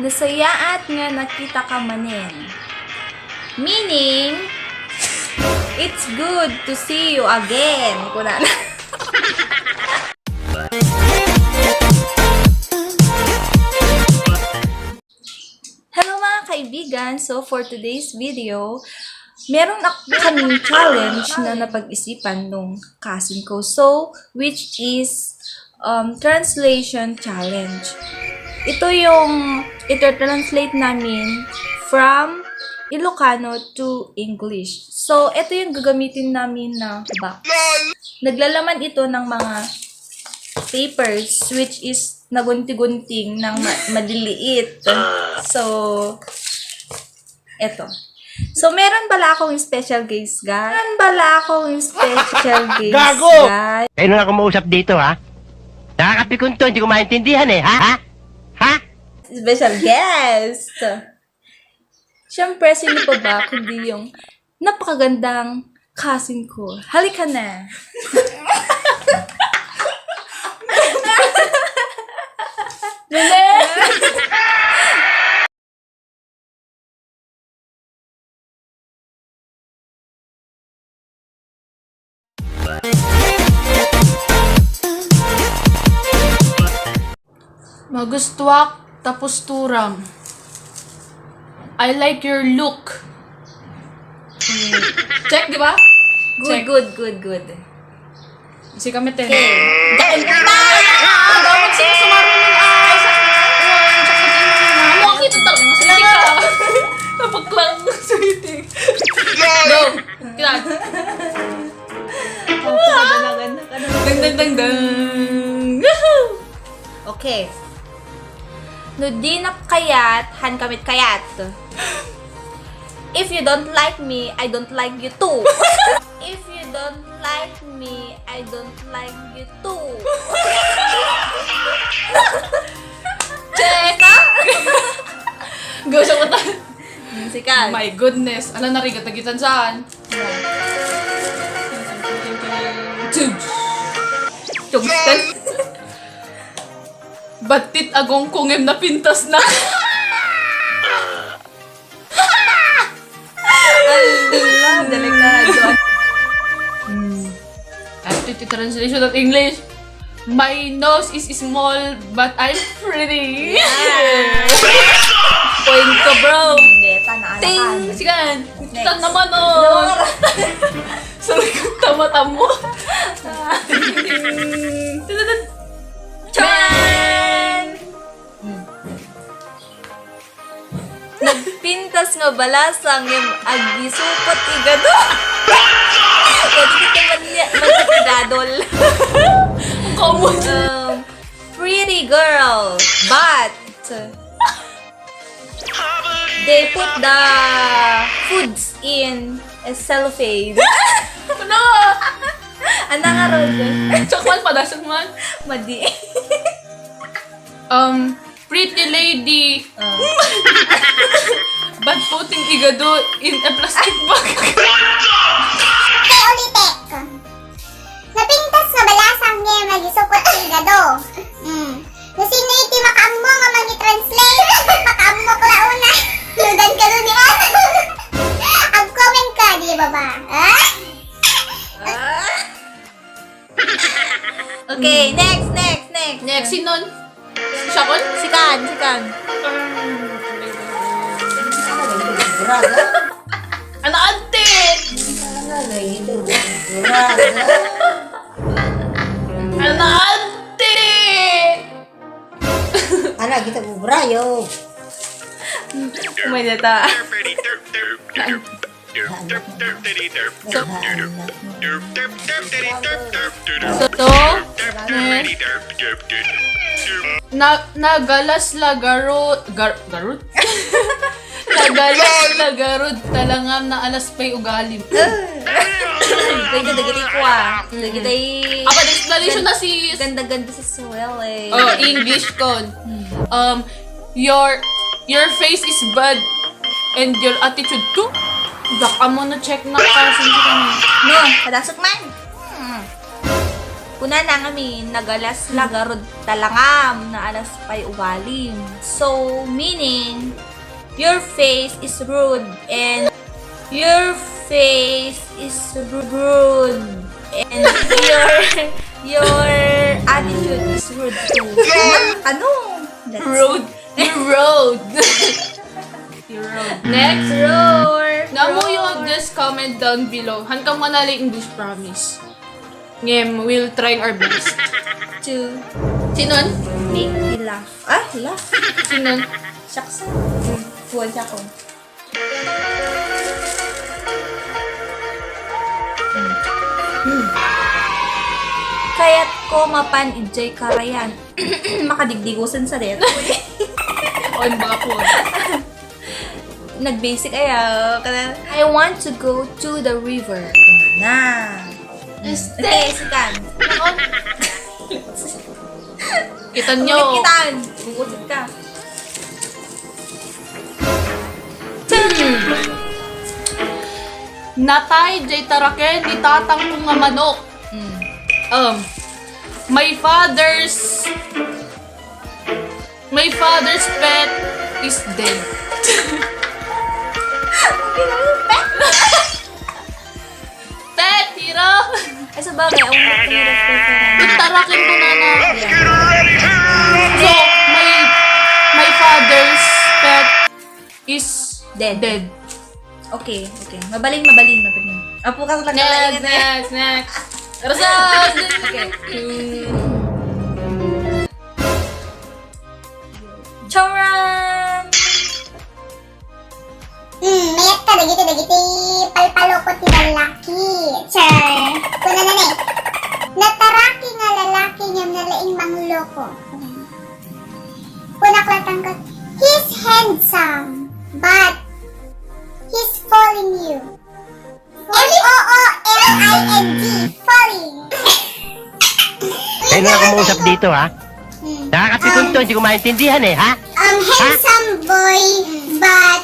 Nasayaat nga nakita ka manin. Meaning, it's good to see you again. Kuna na. Hello mga kaibigan! So for today's video, meron kaming challenge na napag-isipan nung cousin ko. So, which is translation challenge. Ito yung ito-translate namin from Ilocano to English. So, ito yung gagamitin namin na box. Naglalaman ito ng mga papers, which is nagunti-gunting ng maliliit. So, eto. So, meron pala akong special guest, guys. Gago! Guys. Kayo na ako mausap dito, ha? Nakakapikon to, hindi ko maintindihan, eh, ha? Ha? Special guest. Siyempre, sino pa ba kundi yung napakagandang cousin ko. Halika na. Magustuwak tapos turang. I like your look. Check, di ba? Check. Good. Kasi kami te. Okay. Dapat sino sumarunong ay sakit na. Mo kita talaga masakit ka. Napaklang sweeting. Go. Kaya. Dang. Okay. No di na kayat, han kamit kayat. If you don't like me, I don't like you too. If you don't like me, I don't like you too. Check. Go sa mata. Sikat. My goodness. Ala na rin katagitan saan? Tugstan. Batit agong kungem na pintas na. Alhamdulillah, delikado. After the translation of English, my nose is small but I'm pretty. Yeah. Point ko, bro. Hindi, tanaalakan. Ting! Sigan! Next. Tan naman nun! Sa likod tama-tam mo. Charan! Nagpintas nga balasang yung agisupot igado. Pwede kita magkakadadol. Common. Pretty girl, but they put the foods in a cellophane. Ano? Ano nga ron? Tsakman, padasok man. Madi. Pretty lady. But putting igado in a plastic bag. Ulitek. Napintas nga balasang niya nagisupot ang igado. Nasino iti makammo nga magi-translate. Makammo ko launa. Ludan ka doon niya. Ag-comment ka, di ba ba? Okay, next. Next, sinon? Siya kon? Sikan. Ano ante? Ano ante? Ano, kita bubrayo. May data. Nagalas lagarot Nagalas lagarot talangam na alas pay ugalim. Ganda ko ah. Apa explanation na si Ganda sa swell eh. oh English kon. Your face is bad and your attitude too. Baka mo na check na kasi No, padasok man. Kuna na ngamin, nagalas lagarod talangam na alas pay uwalim. So, meaning, your face is rude and your face is rude and your attitude is rude too. Ano? That's Road. You road. You road. Next. roar. Namo yung just comment down below. Hankang manali English promise. Ngem, we'll try our best. To Sinon? make you laugh. Ah, laugh. Sinon? Shucks. Huwag ako. Kaya't ko mapan ijay karayan. Makadigdigusan sa rin. On baka po. Nag-basic ayaw. I want to go to the river. Na. Okay, sikan. Kita nyo. Kitan. Bukutit ka. Natay jay taraken ni tatang ko nga manok. My father's pet is dead. Pet, hira! Ay, sa bagay, ang mga reference. Tarakin ko na na. So, my father's pet is dead. Okay. Mabaling. Apo ka sa Next. Rasad! Okay. Charan! Mayat ka, dagiti, palpalokot ni lalaki. Char. Kuna na ni. Nataraki nga lalaki niya nalaing mangloko. Kuna klatangkat. He's handsome, but he's falling you. F-O-O-L-I-N-G. Falling. Kayo na ako mausap dito, ha? Nakakapikon to, hindi ko maintindihan eh, ha? Handsome boy, but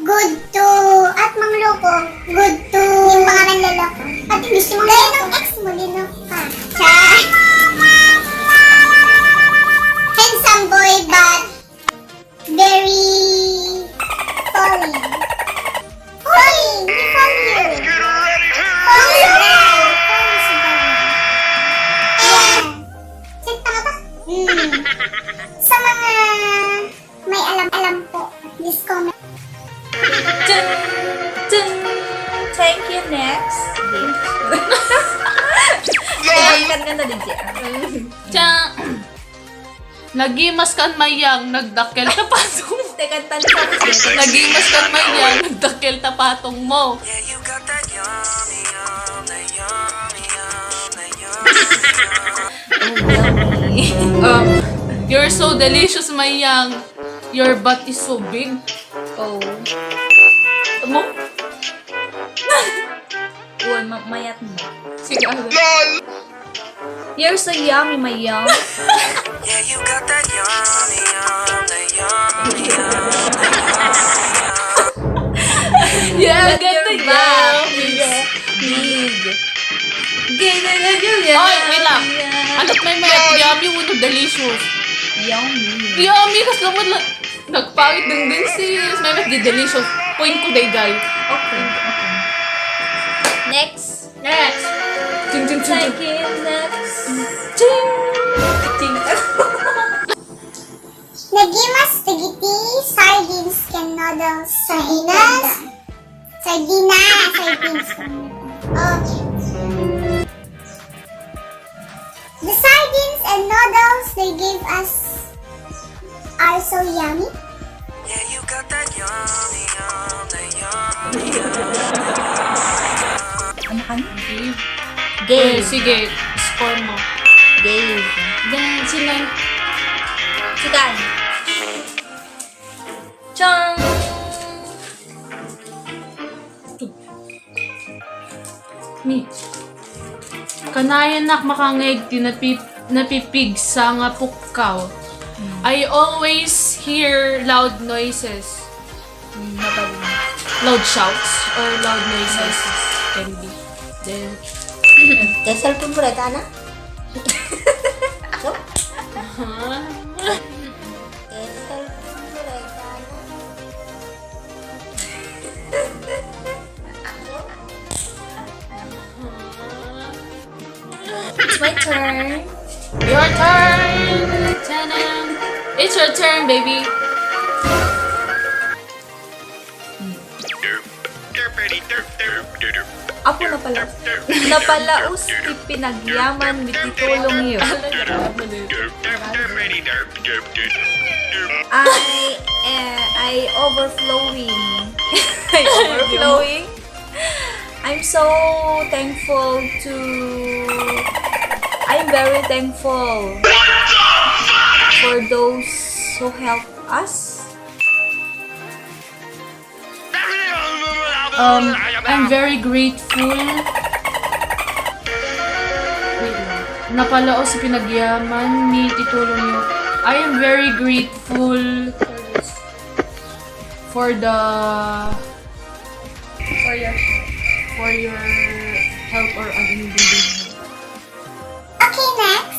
good to, at mangloko, good to, yung pangalan lalako. At yung gusto mo gaya ng ex mo, linok ka. Char. Handsome boy, but very falling. Falling! He fall you. Falling! Falling si Boy. Yeah. Check ka ba? Sa mga may alam po, please comment. Thank you, next. Ikan ka na din siya. Tiyan! Nagimas kan mayang, nagdakkel ta patong. Tekan tansa. Nagimas kan mayang, nagdakkel ta patong mo. You're so delicious, mayang. Your butt is so big. Oh. Mo? Uwan, mayat mo. Sige, ano? You're so yummy, my young. Yeah, you got that yummy, Yeah, But ganda your back yan. Big. Ganyan. Oy, wait lang. Anot may mayat yummy, uno delicious. Yummy. Yummy, kas naman lang. Nagpangit din sis. May mayat di delicious. Point ko day, guy. Okay. Next. Ching, ching, ching, ching. Thank you, next. Ching. Ching. Nagimas tigiti, sardines can noodles. Sardines? Sardines. Okay. The sardines and noodles they gave us are so yummy. Yeah, you got that yummy, Ano ka na? Okay, Gave. sige. Score mo. Gave. Then, sila. Sikan. Chong. Ni. Kanayan nak makangeg ti napipig sa nga pukkaw. I always hear loud noises. Mabaling. Loud shouts or loud noises can be. Then, Kaya cellphone mo rin, Ana? So? Kaya cellphone mo rin, Ana? It's my turn. Your turn! Tanam! It's your turn, baby. Apo na pala. Napalaos ti pinagyaman mi titulong iyo. I overflowing. I overflowing. I'm so thankful to... I'm very thankful for those who help us. I'm very grateful. Napalaos sa pinagyaman ni titulong niyo. I am very grateful for your help or anything. Okay, next.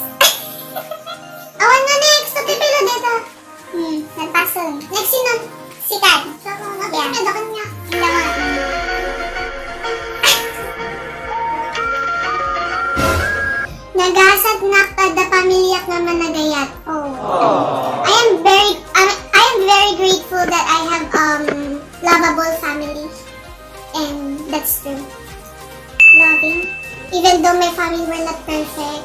Awan na next. Pagpipilo dito. Nagpaso. Next yun nun. Sikat. Yeah. Dakan niya. Hindi nga. Nagasat na kada pamilyak nga managayat. Oh. I am very grateful that I have lovable family. And that's true. Loving. Even though my family were not perfect.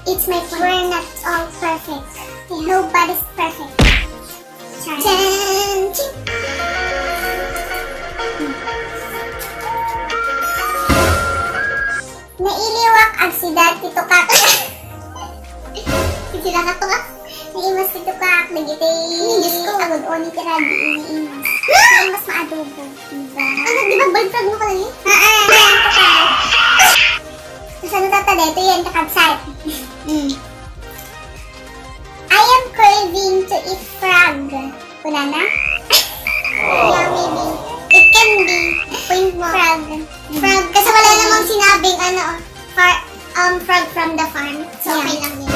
It's my point. We're not all perfect. Nobody's perfect. Chan! Ching! Nailiwak ang sidat tito kak. Sila ka to ka. Naimas tito kak. Nagitay. Diyos ko. Agod o ni kiragi. Iniimas. Naimas maadobo. Diba? Ano? Di ba boyfriend mo ka lang eh? Ayan ko ka. Tapos ano tatala? Ito yan kakabsat. I am craving to eat frog. Wala na? Yeah, maybe. It can be. Point mo. Frog. Frog. Kasi wala namang sinabing frog from the farm. So, okay lang yun.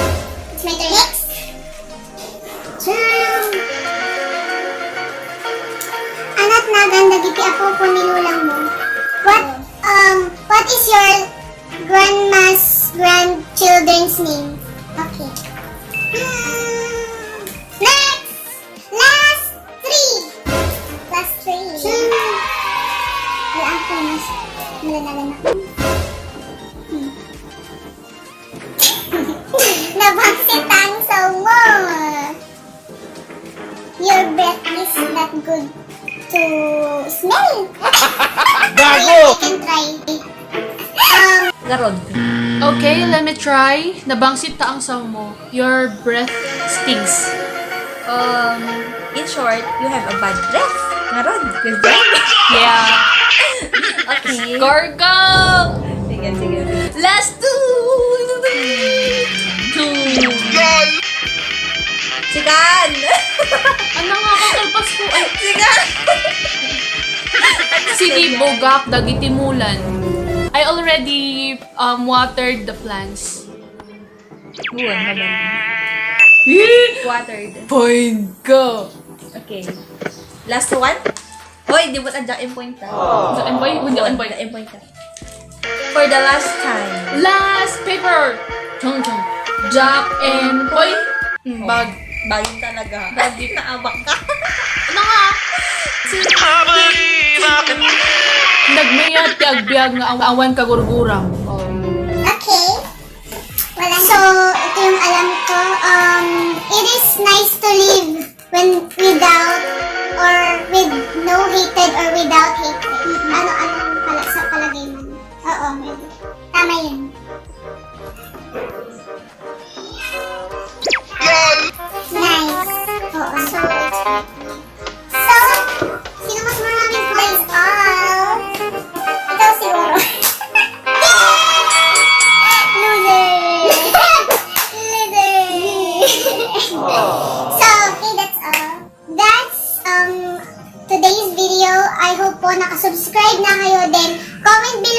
It's my turn. Next. Anak na ganda giti ako po nilulang mo. What is your grandma's grandchildren's name? Okay. Next! Last three! Wala ako mas malalagan ako. Nabagsitang sa mo! Your breath is not good to smell. Gago! I can try. Garod. Okay, let me try. Nabangsit ta ang saw mo. Your breath stinks. In short, you have a bad breath. Garod. Good job. Yeah. Okay. Gorgo! Sige, sige. Last two! Sigan! Ano nga kakalpas ko? Ay, Sigan! Sili bogak dagitimulan. I already watered the plants. Buwan na ba? Watered. Point go! Okay. Last one? Hoy, di ba't adjak yung point ta? Jack and boy? Hindi and boy. Yung point ta. For the last time. Last paper! Chung chung. Jack and boy. Bag. Bagay talaga. Bagay na abak ka. Ano nga? Nagmayat tiagbiag nga awan kagurgurang. Okay. So, ito yung alam ko. It is nice to live without or with no hatred or without hatred. Ano pala sa palagay mo? Oo, maybe. Tama yun. Nice. Oo. So, sino mas maraming points? Ikaw siguro. So, okay, that's all. That's today's video. I hope po nakasubscribe na kayo. Then, comment below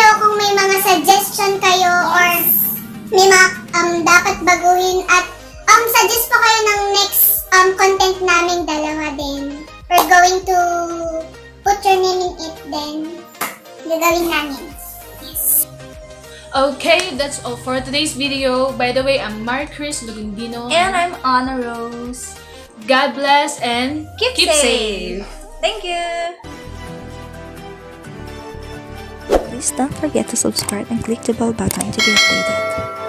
going to put your name in it, then gagawin namin. Yes. Okay, that's all for today's video. By the way, I'm Marcris Lugundino. And I'm Anna Rose. God bless and Keep safe. Thank you. Please don't forget to subscribe and click the bell button to be updated.